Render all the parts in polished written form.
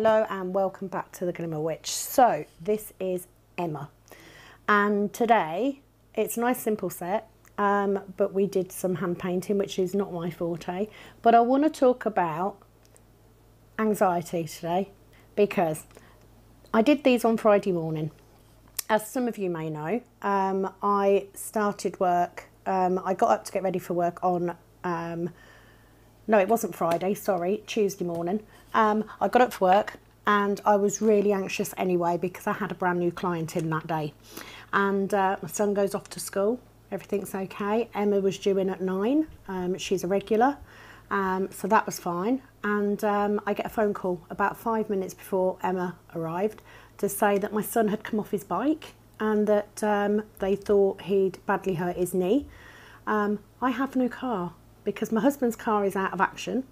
Hello and welcome back to the Glimmer Witch. So this is Emma, and today it's a nice simple set, but we did some hand painting, which is not my forte. But I want to talk about anxiety today because I did these on Friday morning. As some of you may know, I started work, I got up to get ready for work on, no, it wasn't Friday, sorry, Tuesday morning. I got up for work and I was really anxious anyway because I had a brand new client in that day. And my son goes off to school, everything's okay. Emma was due in at 9, she's a regular, so that was fine. And I get a phone call about 5 minutes before Emma arrived to say that my son had come off his bike and that they thought he'd badly hurt his knee. I have a new car because my husband's car is out of action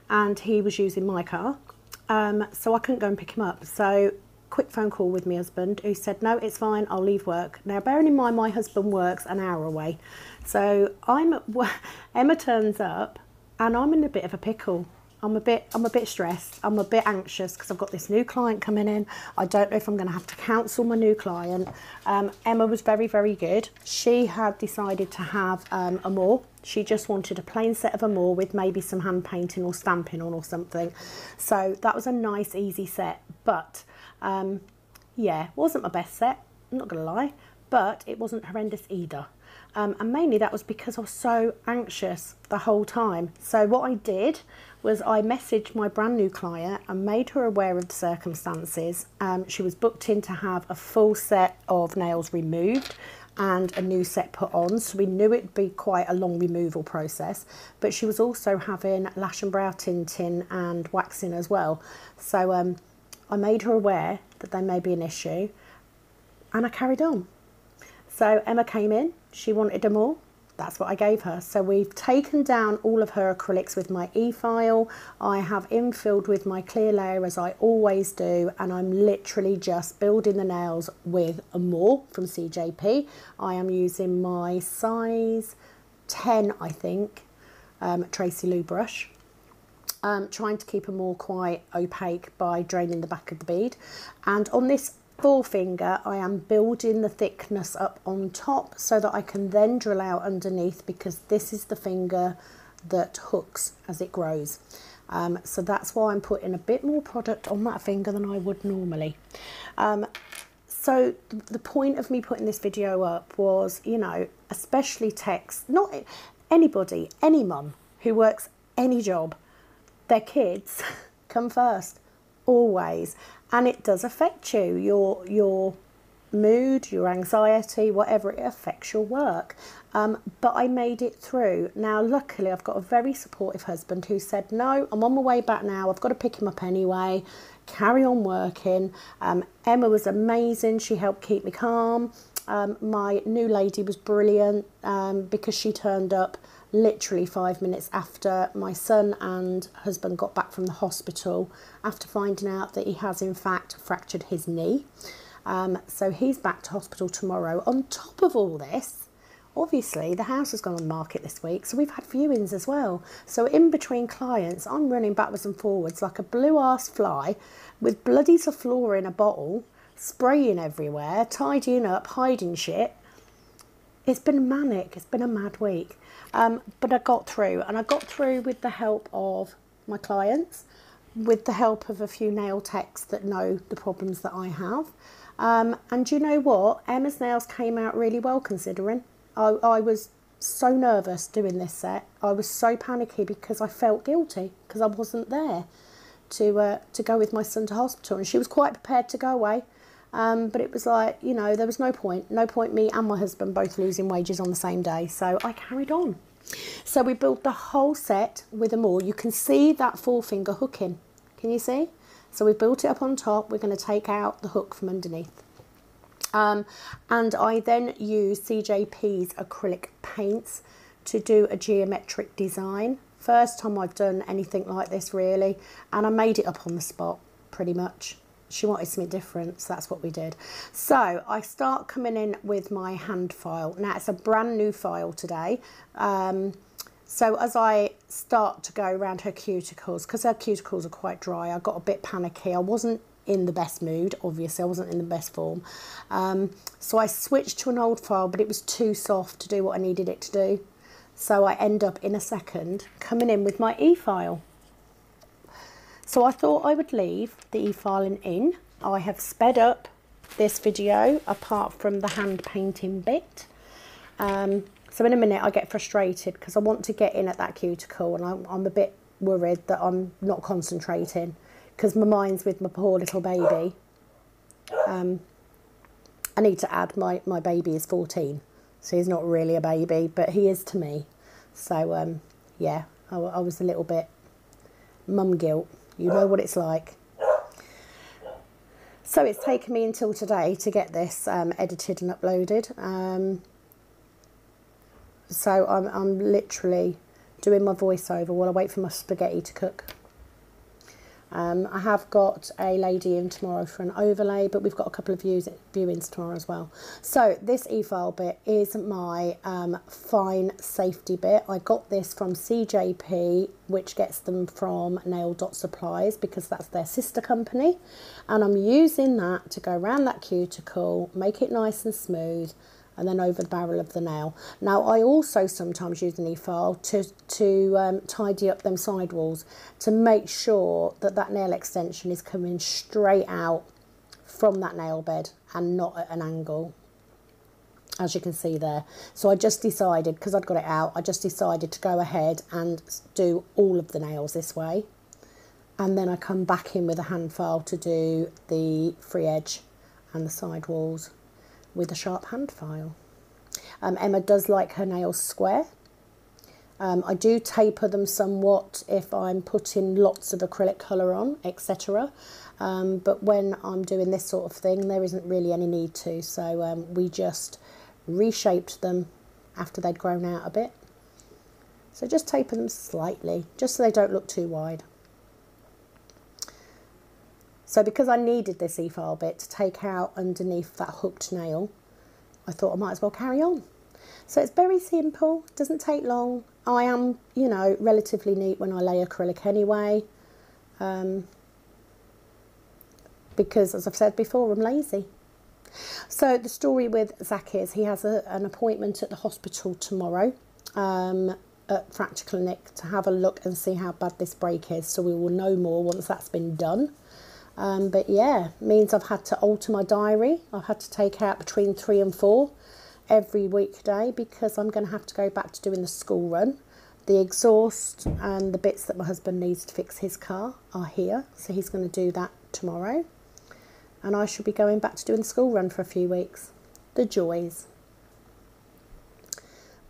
and he was using my car, so I couldn't go and pick him up. So quick phone call with my husband, who said, no, it's fine, I'll leave work. Now bearing in mind my husband works an hour away, so Emma turns up and I'm in a bit of a pickle. I'm a bit stressed, I'm a bit anxious because I've got this new client coming in. I don't know if I'm going to have to cancel my new client. Emma was very, very good. She had decided to have a more. She just wanted a plain set of a more with maybe some hand painting or stamping on or something. So that was a nice, easy set. But yeah, wasn't my best set, I'm not going to lie, but it wasn't horrendous either. And mainly that was because I was so anxious the whole time. So what I did was I messaged my brand new client and made her aware of the circumstances. She was booked in to have a full set of nails removed and a new set put on, so we knew it'd be quite a long removal process, but she was also having lash and brow tinting and waxing as well. So I made her aware that there may be an issue and I carried on. So Emma came in, she wanted them all, that's what I gave her. So we've taken down all of her acrylics with my e-file. I have infilled with my clear layer as I always do, and I'm literally just building the nails with a more from CJP. I am using my size 10, I think, Tracy Lou brush. Trying to keep them all quite opaque by draining the back of the bead. And on this forefinger I am building the thickness up on top so that I can then drill out underneath, because this is the finger that hooks as it grows. So that's why I'm putting a bit more product on that finger than I would normally. So the point of me putting this video up was, you know, especially techs, not anybody, any mum who works any job, their kids come first, always. And it does affect you, your mood, your anxiety, whatever, it affects your work. But I made it through. Now, luckily, I've got a very supportive husband who said, no, I'm on my way back now. I've got to pick him up anyway. Carry on working. Emma was amazing. She helped keep me calm. My new lady was brilliant because she turned up literally 5 minutes after my son and husband got back from the hospital after finding out that he has in fact fractured his knee. So he's back to hospital tomorrow. On top of all this, obviously the house has gone on the market this week, so we've had viewings as well. So in between clients, I'm running backwards and forwards like a blue arse fly with bloody Zaflora in a bottle, spraying everywhere, tidying up, hiding shit. It's been manic, it's been a mad week. But I got through, and I got through with the help of my clients, with the help of a few nail techs that know the problems that I have. And you know what? Emma's nails came out really well considering. I was so nervous doing this set. I was so panicky because I felt guilty because I wasn't there to go with my son to hospital, and she was quite prepared to go away. But it was like, you know, there was no point me and my husband both losing wages on the same day, so I carried on. So we built the whole set with a more. You can see that forefinger hooking, can you see? So we built it up on top. We're going to take out the hook from underneath. And I then used CJP's acrylic paints to do a geometric design. First time I've done anything like this really, and I made it up on the spot pretty much. She wanted something different, so that's what we did. So I start coming in with my hand file. Now it's a brand new file today. So as I start to go around her cuticles, because her cuticles are quite dry. I got a bit panicky. I wasn't in the best mood, obviously. I wasn't in the best form. So I switched to an old file, but it was too soft to do what I needed it to do. So I end up in a second coming in with my e-file. So I thought I would leave the e-filing in. I have sped up this video apart from the hand painting bit. So in a minute I get frustrated because I want to get in at that cuticle, and I'm a bit worried that I'm not concentrating because my mind's with my poor little baby. I need to add my baby is 14, so he's not really a baby, but he is to me. So yeah, I was a little bit mum guilt. You know what it's like. So it's taken me until today to get this edited and uploaded. So I'm literally doing my voiceover while I wait for my spaghetti to cook. I have got a lady in tomorrow for an overlay, but we've got a couple of viewings tomorrow as well. So this e-file bit is my fine safety bit. I got this from CJP, which gets them from Nail Dot Supplies because that's their sister company. And I'm using that to go around that cuticle, make it nice and smooth, and then over the barrel of the nail. Now I also sometimes use an e-file to tidy up them sidewalls, to make sure that that nail extension is coming straight out from that nail bed and not at an angle, as you can see there. So I just decided, because I'd got it out, I just decided to go ahead and do all of the nails this way, and then I come back in with a hand file to do the free edge and the sidewalls with a sharp hand file. Emma does like her nails square. I do taper them somewhat if I'm putting lots of acrylic colour on, etc. But when I'm doing this sort of thing, there isn't really any need to. So we just reshaped them after they'd grown out a bit. So just taper them slightly, just so they don't look too wide. So because I needed this e-file bit to take out underneath that hooked nail, I thought I might as well carry on. So it's very simple, doesn't take long. I am, you know, relatively neat when I lay acrylic anyway, because as I've said before, I'm lazy. So the story with Zach is he has an appointment at the hospital tomorrow at Acrylic to have a look and see how bad this break is. So we will know more once that's been done. But yeah, means I've had to alter my diary. I've had to take out between 3 and 4 every weekday because I'm going to have to go back to doing the school run. The exhaust and the bits that my husband needs to fix his car are here, so he's going to do that tomorrow. And I shall be going back to doing the school run for a few weeks. The joys.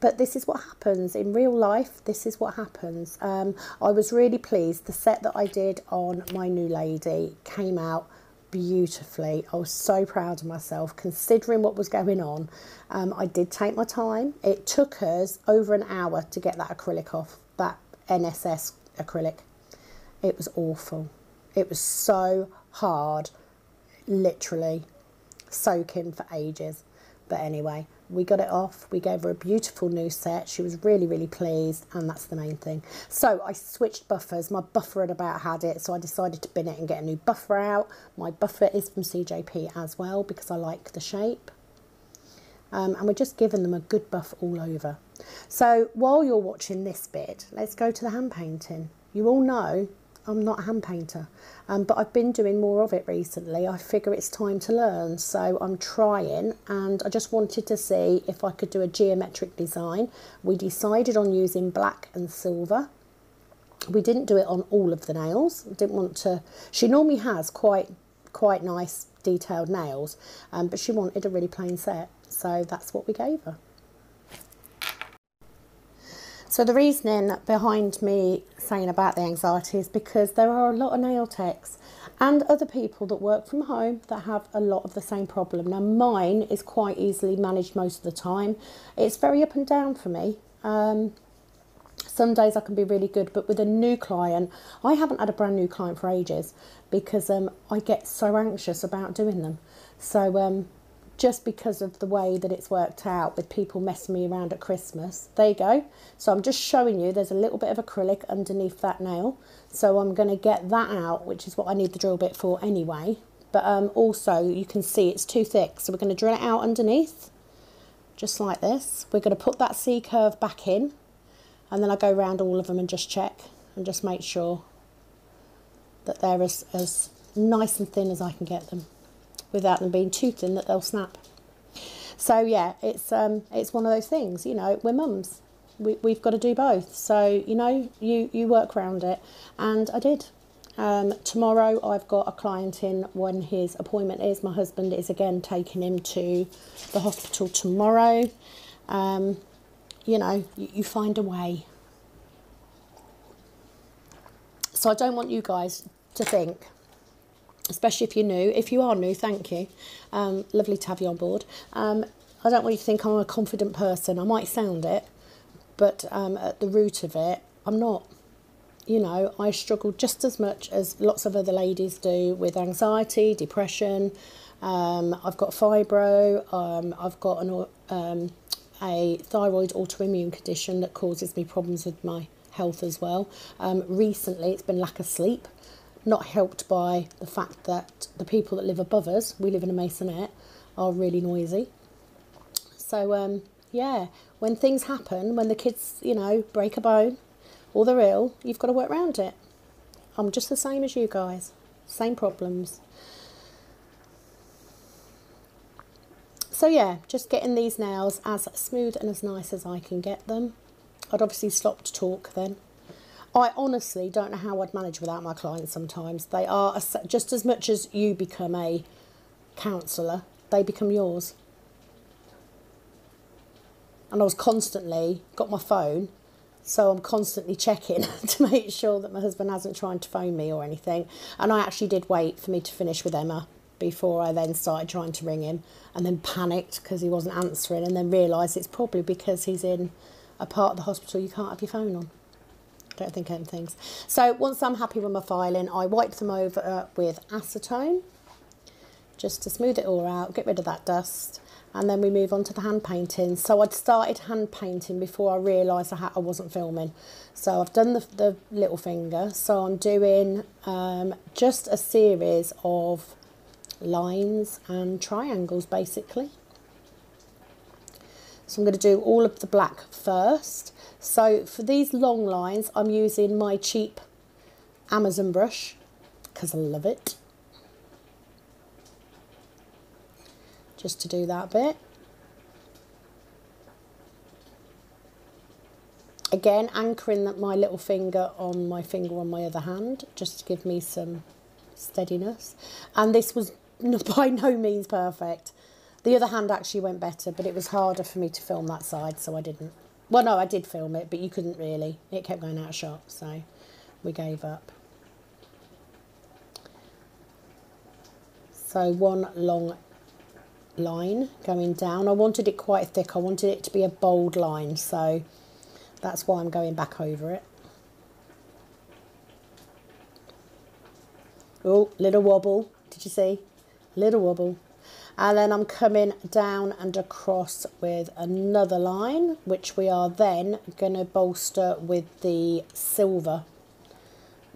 But this is what happens in real life. This is what happens. I was really pleased. The set that I did on my new lady came out beautifully. I was so proud of myself considering what was going on. I did take my time. It took us over an hour to get that acrylic off, that NSS acrylic. It was awful. It was so hard, literally soaking for ages. But anyway, we got it off. We gave her a beautiful new set. She was really, really pleased, and that's the main thing. So I switched buffers. My buffer had about had it, so I decided to bin it and get a new buffer out. My buffer is from CJP as well because I like the shape. And we're just giving them a good buff all over. So while you're watching this bit, let's go to the hand painting. You all know I'm not a hand painter, but I've been doing more of it recently. I figure it's time to learn, so I'm trying, and I just wanted to see if I could do a geometric design. We decided on using black and silver. We didn't do it on all of the nails. Didn't want to. She normally has quite nice detailed nails, but she wanted a really plain set, so that's what we gave her. So the reasoning behind me saying about the anxiety is because there are a lot of nail techs and other people that work from home that have a lot of the same problem. Now mine is quite easily managed most of the time. It's very up and down for me. Some days I can be really good, but with a new client, I haven't had a brand new client for ages because I get so anxious about doing them. So just because of the way that it's worked out with people messing me around at Christmas. There you go. So I'm just showing you there's a little bit of acrylic underneath that nail. So I'm going to get that out, which is what I need the drill bit for anyway. But also you can see it's too thick. So we're going to drill it out underneath, just like this. We're going to put that C curve back in, and then I go around all of them and just check and just make sure that they're as nice and thin as I can get them, without them being too thin that they'll snap. So yeah, it's one of those things, you know, we're mums. We've got to do both. So, you know, you work around it. And I did. Tomorrow I've got a client in when his appointment is. My husband is again taking him to the hospital tomorrow. You know, you find a way. So I don't want you guys to think, especially if you're new. If you are new, thank you. Lovely to have you on board. I don't want you to think I'm a confident person. I might sound it, but at the root of it, I'm not. You know, I struggle just as much as lots of other ladies do with anxiety, depression. I've got fibro. I've got a thyroid autoimmune condition that causes me problems with my health as well. Recently, it's been lack of sleep. Not helped by the fact that the people that live above us, we live in a maisonette, are really noisy. So, yeah, when things happen, when the kids, you know, break a bone or they're ill, you've got to work around it. I'm just the same as you guys. Same problems. So, yeah, just getting these nails as smooth and as nice as I can get them. I'd obviously stop to talk then. I honestly don't know how I'd manage without my clients sometimes. They are, just as much as you become a counsellor, they become yours. And I was constantly, got my phone, so I'm constantly checking to make sure that my husband hasn't tried to phone me or anything. And I actually did wait for me to finish with Emma before I then started trying to ring him, and then panicked because he wasn't answering, and then realised it's probably because he's in a part of the hospital you can't have your phone on. Don't think of things. So once I'm happy with my filing, I wipe them over with acetone just to smooth it all out, get rid of that dust, and then we move on to the hand painting. So I'd started hand painting before I realised I wasn't filming. So I've done the little finger. So I'm doing just a series of lines and triangles basically. So I'm going to do all of the black first. So for these long lines, I'm using my cheap Amazon brush because I love it. Just to do that bit. Again, anchoring my little finger on my finger on my other hand, just to give me some steadiness. And this was by no means perfect. The other hand actually went better, but it was harder for me to film that side, so I didn't. Well, no, I did film it, but you couldn't really. It kept going out of shot, so we gave up. So one long line going down. I wanted it quite thick. I wanted it to be a bold line, so that's why I'm going back over it. Oh, little wobble. Did you see? Little wobble. And then I'm coming down and across with another line, which we are then going to bolster with the silver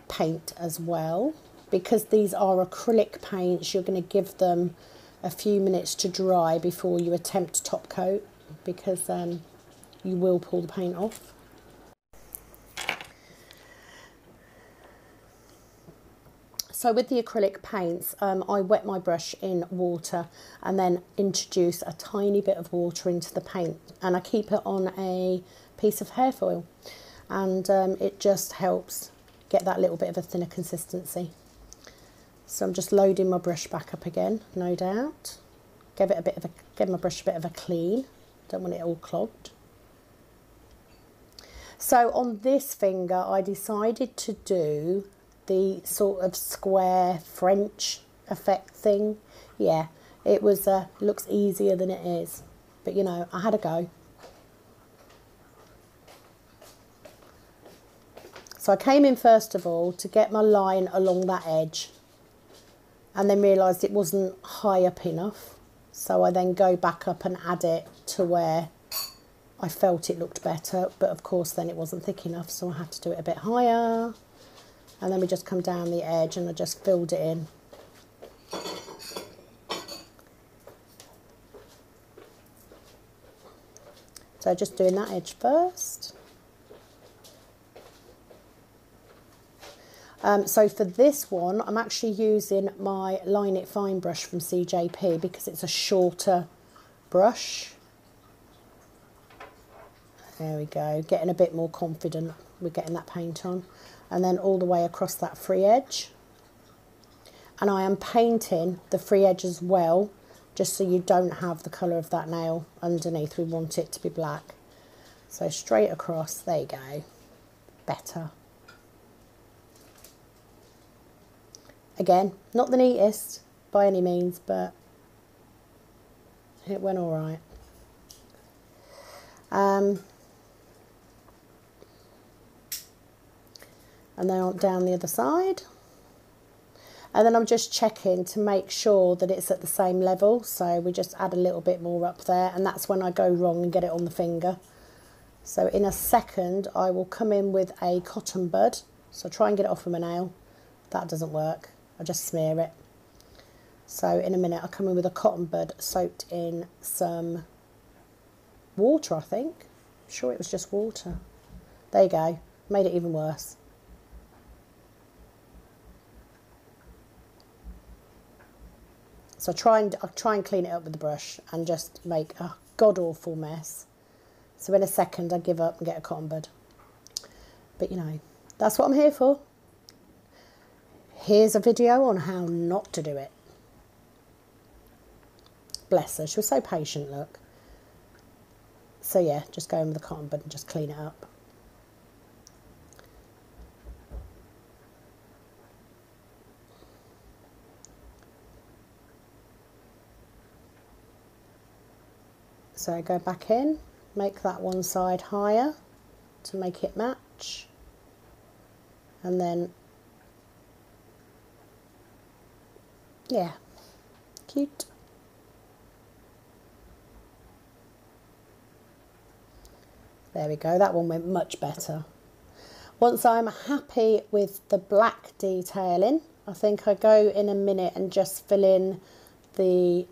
paint as well. Because these are acrylic paints, you're going to give them a few minutes to dry before you attempt to top coat, because you will pull the paint off. So with the acrylic paints, I wet my brush in water and then introduce a tiny bit of water into the paint, and I keep it on a piece of hair foil, and it just helps get that little bit of a thinner consistency. So I'm just loading my brush back up again, no doubt. Give my brush a bit of a clean. Don't want it all clogged. So on this finger, I decided to do the sort of square French effect thing. Yeah, it was looks easier than it is, but you know, I had a go. So I came in first of all to get my line along that edge, and then realised it wasn't high up enough, So I then go back up and add it to where I felt it looked better, but of course then it wasn't thick enough, so I had to do it a bit higher. And then we just come down the edge and I just filled it in. So just doing that edge first. So for this one, I'm actually using my Line It Fine brush from CJP because it's a shorter brush. There we go, getting a bit more confident with getting that paint on. And then all the way across that free edge. And I am painting the free edge as well, just so you don't have the colour of that nail underneath. We want it to be black. So straight across, there you go, better. Again, not the neatest by any means, but it went all right. And then on down the other side. And then I'm just checking to make sure that it's at the same level. So we just add a little bit more up there, and that's when I go wrong and get it on the finger. So in a second, I will come in with a cotton bud. So try and get it off with my nail. That doesn't work. I just smear it. So in a minute, I'll come in with a cotton bud soaked in some water, I think. I'm sure it was just water. There you go. Made it even worse. So I'll try and clean it up with the brush and just make a god-awful mess. So in a second, I give up and get a cotton bud. But you know, that's what I'm here for. Here's a video on how not to do it. Bless her, she was so patient, look. So yeah, just go in with the cotton bud and just clean it up. So go back in, make that one side higher to make it match, and then, yeah, cute. There we go, that one went much better. Once I'm happy with the black detailing, I think I go in a minute and just fill in the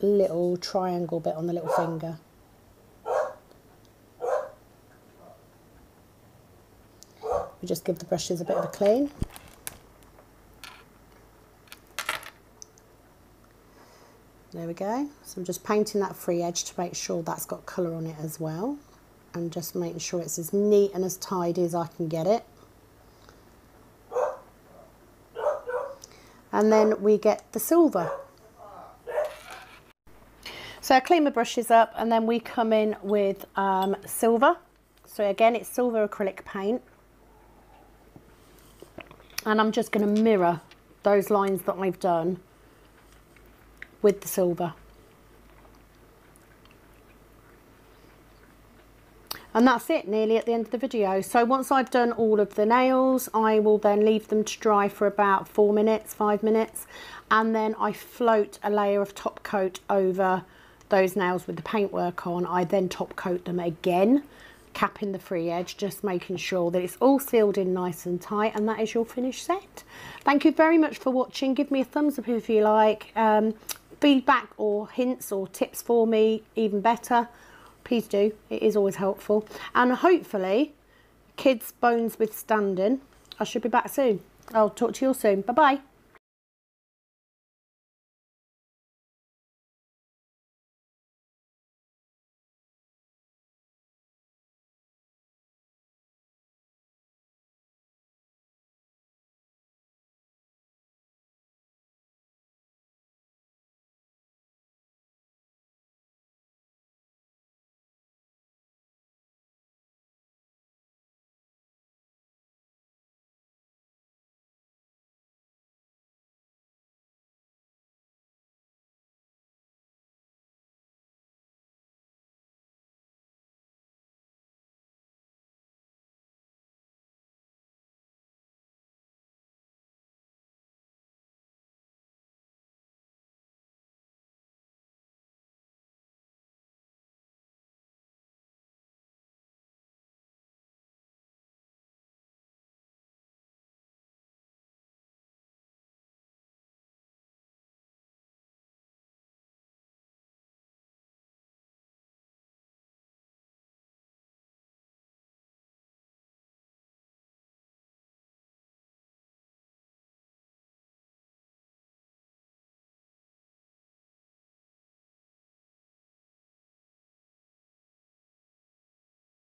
little triangle bit on the little finger. We just give the brushes a bit of a clean. There we go. So I'm just painting that free edge to make sure that's got colour on it as well, and just making sure it's as neat and as tidy as I can get it. And then we get the silver. So I clean my brushes up and then we come in with silver. So again, it's silver acrylic paint. And I'm just going to mirror those lines that I've done with the silver. And that's it, nearly at the end of the video. So once I've done all of the nails, I will then leave them to dry for about 4 minutes, 5 minutes. And then I float a layer of top coat over those nails with the paintwork on. I then top coat them again, capping the free edge, just making sure that it's all sealed in nice and tight, and that is your finished set. Thank you very much for watching. Give me a thumbs up if you like. Feedback or hints or tips for me, even better, please do. It is always helpful. And hopefully kids' bones withstanding, I should be back soon. I'll talk to you all soon. Bye bye.